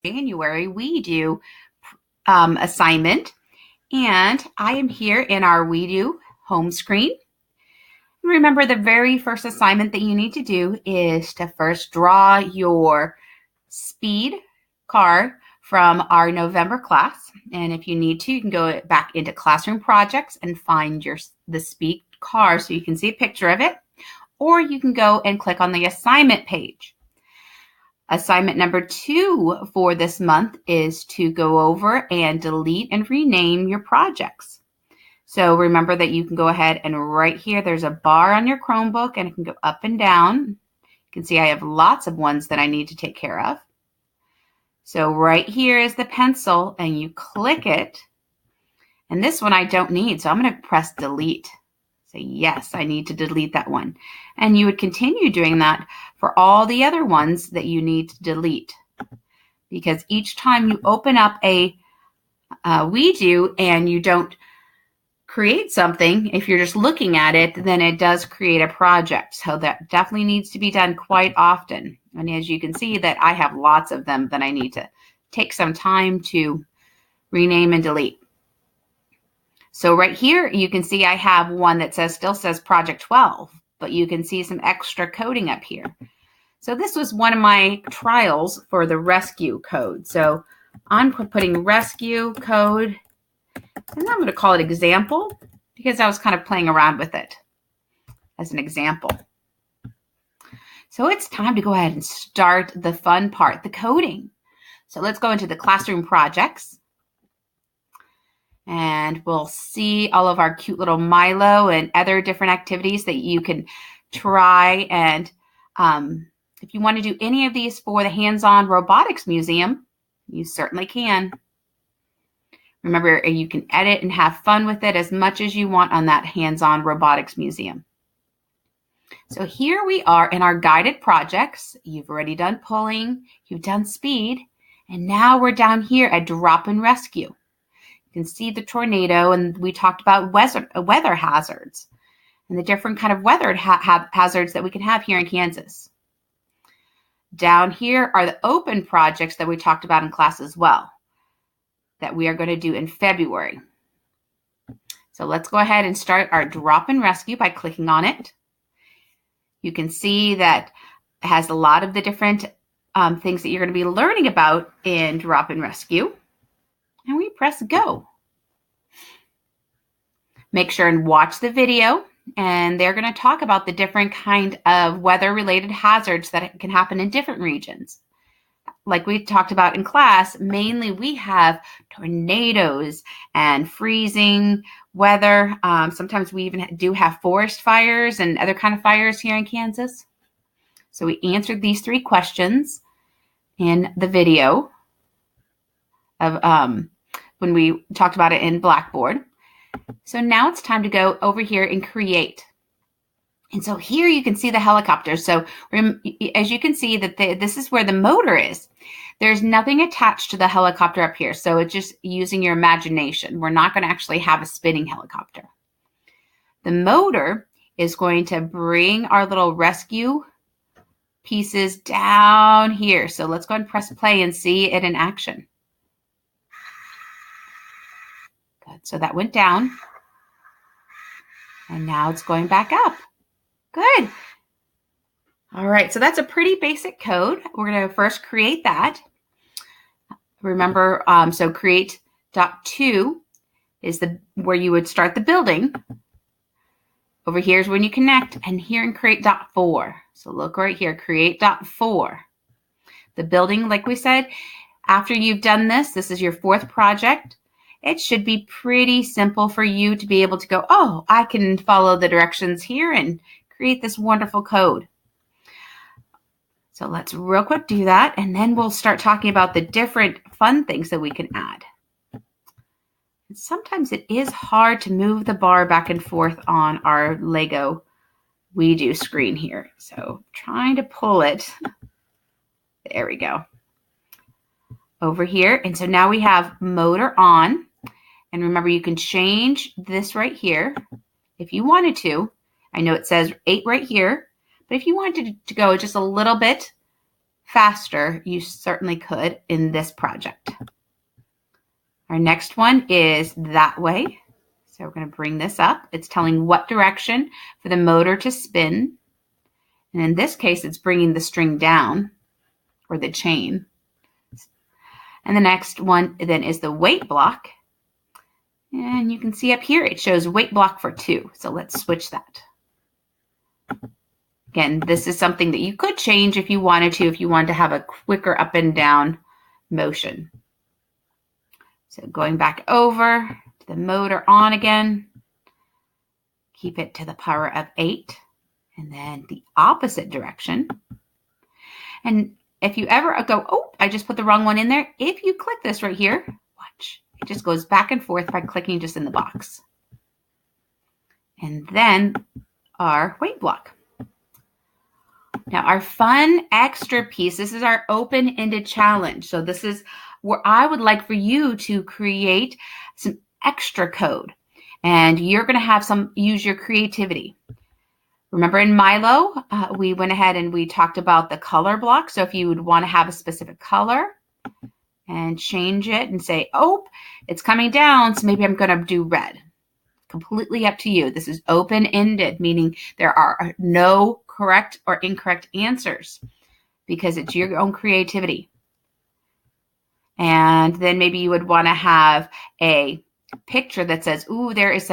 January WeDo assignment, and I am here in our WeDo home screen. Remember, the very first assignment that you need to do is to first draw your speed car from our November class. And if you need to, you can go back into classroom projects and find the speed car so you can see a picture of it, or you can go and click on the assignment page. Assignment number 2 for this month is to go over and delete and rename your projects. So remember that you can go ahead and right here, there's a bar on your Chromebook and it can go up and down. You can see I have lots of ones that I need to take care of. So right here is the pencil and you click it. And this one I don't need, so I'm going to press delete. Say, yes, I need to delete that one. And you would continue doing that for all the other ones that you need to delete. Because each time you open up a WeDo and you don't create something, if you're just looking at it, then it does create a project. So that definitely needs to be done quite often. And as you can see that I have lots of them that I need to take some time to rename and delete. So right here, you can see I have one that still says Project 12, but you can see some extra coding up here. So this was one of my trials for the rescue code. So I'm putting rescue code, and I'm going to call it example because I was kind of playing around with it as an example. So it's time to go ahead and start the fun part, the coding. So let's go into the classroom projects. And we'll see all of our cute little Milo and other different activities that you can try. And if you want to do any of these for the Hands-On Robotics Museum, you certainly can. Remember, you can edit and have fun with it as much as you want on that Hands-On Robotics Museum. So here we are in our guided projects. You've already done pulling, you've done speed, and now we're down here at drop and rescue. You can see the tornado, and we talked about weather hazards and the different kind of weather hazards that we can have here in Kansas. Down here are the open projects that we talked about in class as well, that we are going to do in February. So let's go ahead and start our drop and rescue by clicking on it. You can see that it has a lot of the different things that you're going to be learning about in drop and rescue. And we press go. Make sure and watch the video, and they're going to talk about the different kind of weather-related hazards that can happen in different regions. Like we talked about in class, mainly we have tornadoes and freezing weather. Sometimes we even do have forest fires and other kind of fires here in Kansas. So we answered these 3 questions in the video of when we talked about it in Blackboard. So now it's time to go over here and create. And so here you can see the helicopter. So as you can see that this is where the motor is. There's nothing attached to the helicopter up here. So it's just using your imagination. We're not going to actually have a spinning helicopter. The motor is going to bring our little rescue pieces down here. So let's go ahead and press play and see it in action. Good. So that went down. And now it's going back up. Good. All right, so that's a pretty basic code. We're going to first create that. Remember, so create .2 is where you would start the building. Over here is when you connect, and here in create .4. So look right here, create .4. The building, like we said, after you've done this is your 4th project. It should be pretty simple for you to be able to go, oh, I can follow the directions here and create this wonderful code. So let's real quick do that, and then we'll start talking about the different fun things that we can add. And sometimes it is hard to move the bar back and forth on our Lego WeDo screen here. So trying to pull it. There we go. Over here. And so now we have motor on. And remember, you can change this right here if you wanted to. I know it says 8 right here, but if you wanted to go just a little bit faster, you certainly could in this project. Our next one is that way. So we're going to bring this up. It's telling what direction for the motor to spin. And in this case, it's bringing the string down, or the chain. And the next one then is the weight block. And you can see up here, it shows weight block for 2. So let's switch that. Again, this is something that you could change if you wanted to have a quicker up and down motion. So going back over to the motor on again, keep it to the power of 8, and then the opposite direction. And if you ever go, oh, I just put the wrong one in there. If you click this right here, watch, it just goes back and forth by clicking just in the box. And then our weight block. Now our fun extra piece, this is our open-ended challenge. So this is where I would like for you to create some extra code. And you're going to have use your creativity. Remember in Milo, we went ahead and we talked about the color block. So if you would want to have a specific color and change it and say, oh, it's coming down, so maybe I'm going to do red. Completely up to you. This is open-ended, meaning there are no correct or incorrect answers because it's your own creativity. And then maybe you would want to have a picture that says, ooh, there is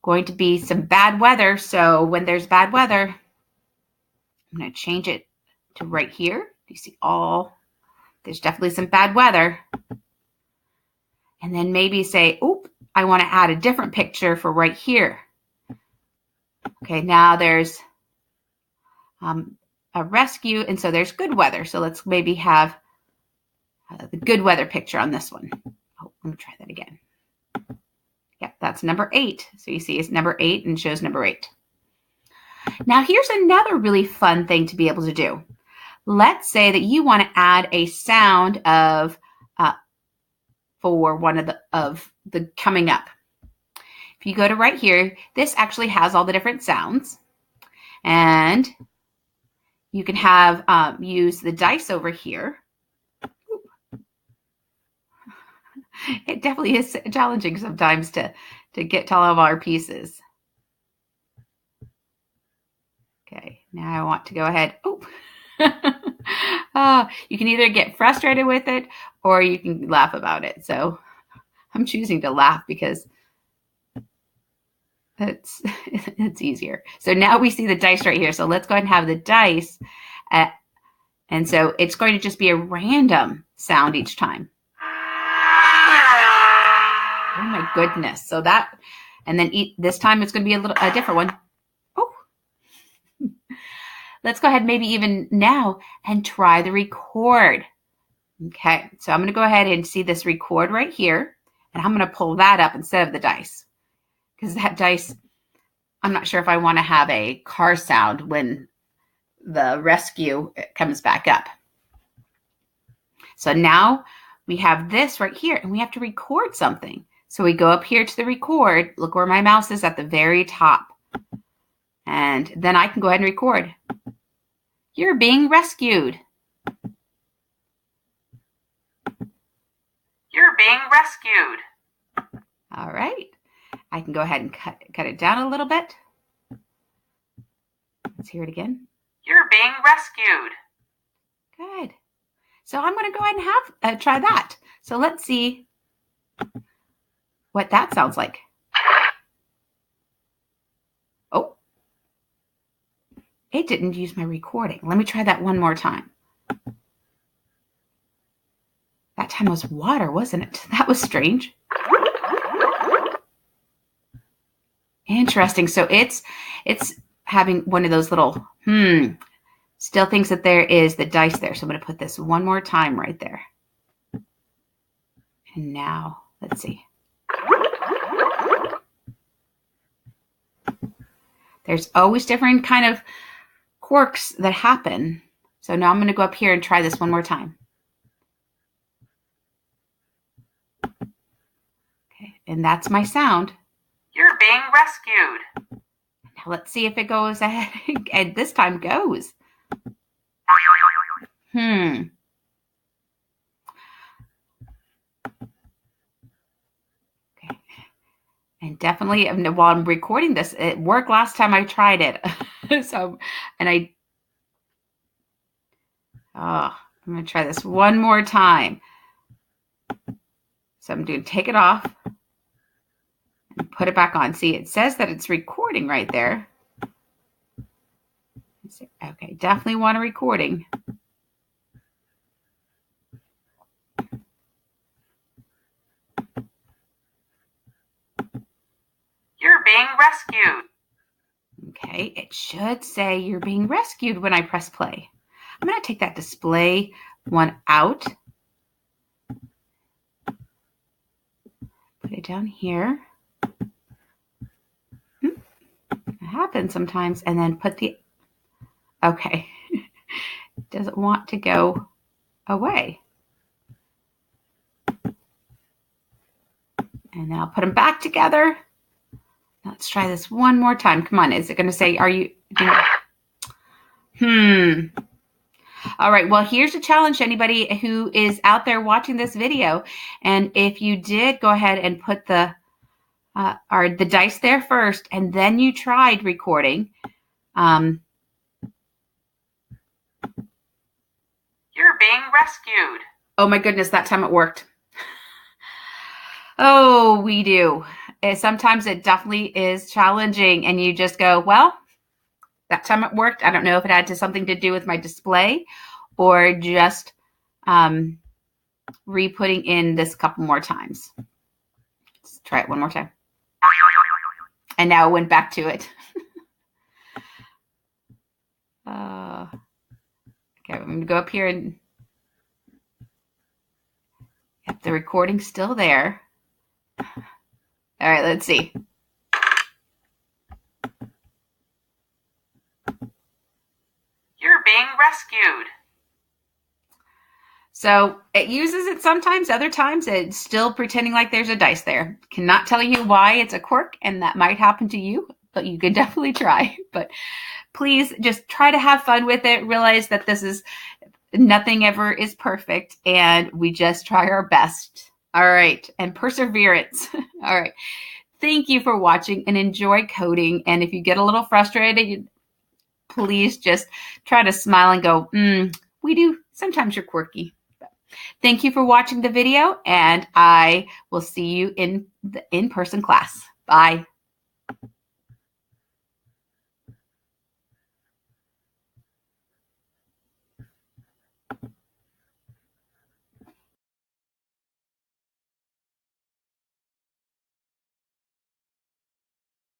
going to be some bad weather. So when there's bad weather, I'm going to change it to right here. You see there's definitely some bad weather. And then maybe say, oop, I want to add a different picture for right here. Okay, now there's a rescue, and so there's good weather. So let's maybe have the good weather picture on this one. Oh, let me try that again. Yep, that's number 8. So you see it's number 8 and shows number 8. Now here's another really fun thing to be able to do. Let's say that you want to add a sound for one of the coming up. If you go to right here, this actually has all the different sounds, and you can have use the dice over here. It definitely is challenging sometimes to get to all of our pieces. Okay, now I want to go ahead. Oh, you can either get frustrated with it or you can laugh about it. So I'm choosing to laugh because it's easier. So now we see the dice right here. So let's go ahead and have the dice. And so it's going to just be a random sound each time. Oh my goodness. So that, and then this time it's going to be a different one. Oh, let's go ahead maybe even now and try the record. Okay. So I'm going to go ahead and see this record right here, and I'm going to pull that up instead of the dice, because that dice, I'm not sure if I want to have a car sound when the rescue comes back up. So now we have this right here, and we have to record something. So we go up here to the record. Look where my mouse is at the very top. And then I can go ahead and record. You're being rescued. You're being rescued. All right. I can go ahead and cut it down a little bit. Let's hear it again. You're being rescued. Good. So I'm going to go ahead and try that. So let's see what that sounds like. Oh, it didn't use my recording. Let me try that one more time. That time was water, wasn't it? That was strange. Interesting. So it's having one of those little, still thinks that there is the dice there. So I'm going to put this one more time right there. And now, let's see. There's always different kind of quirks that happen. So now I'm going to go up here and try this one more time. Okay, and that's my sound. You're being rescued. Now let's see if it goes ahead, and this time goes. Hmm. Okay. And definitely, while I'm recording this, it worked last time I tried it. So, and I'm going to try this one more time. So I'm going to take it off and put it back on. See, it says that it's recording right there. Okay, definitely want a recording. You're being rescued. Okay, it should say you're being rescued when I press play. I'm going to take that display one out. Put it down here. It happens sometimes. And then put the, okay. It doesn't want to go away. And now put them back together. Let's try this one more time. Come on. Is it going to say, are you? All right. Well, here's a challenge to anybody who is out there watching this video. And if you did go ahead and put the dice there first, and then you tried recording, you're being rescued. Oh my goodness, that time it worked. Oh, WeDo. Sometimes it definitely is challenging, and you just go, well, that time it worked. I don't know if it had something to do with my display or just re-putting in this a couple more times. Let's try it one more time. And now it went back to it. Okay, I'm going to go up here and yep, the recording's still there. All right, let's see. You're being rescued. So it uses it sometimes, other times it's still pretending like there's a dice there. Cannot tell you why it's a quirk, and that might happen to you, but you can definitely try. But please just try to have fun with it. Realize that this is, nothing ever is perfect, and we just try our best. All right, and perseverance. All right. Thank you for watching, and enjoy coding. And if you get a little frustrated, please just try to smile and go, WeDo. Sometimes you're quirky. Thank you for watching the video, and I will see you in the in-person class. Bye.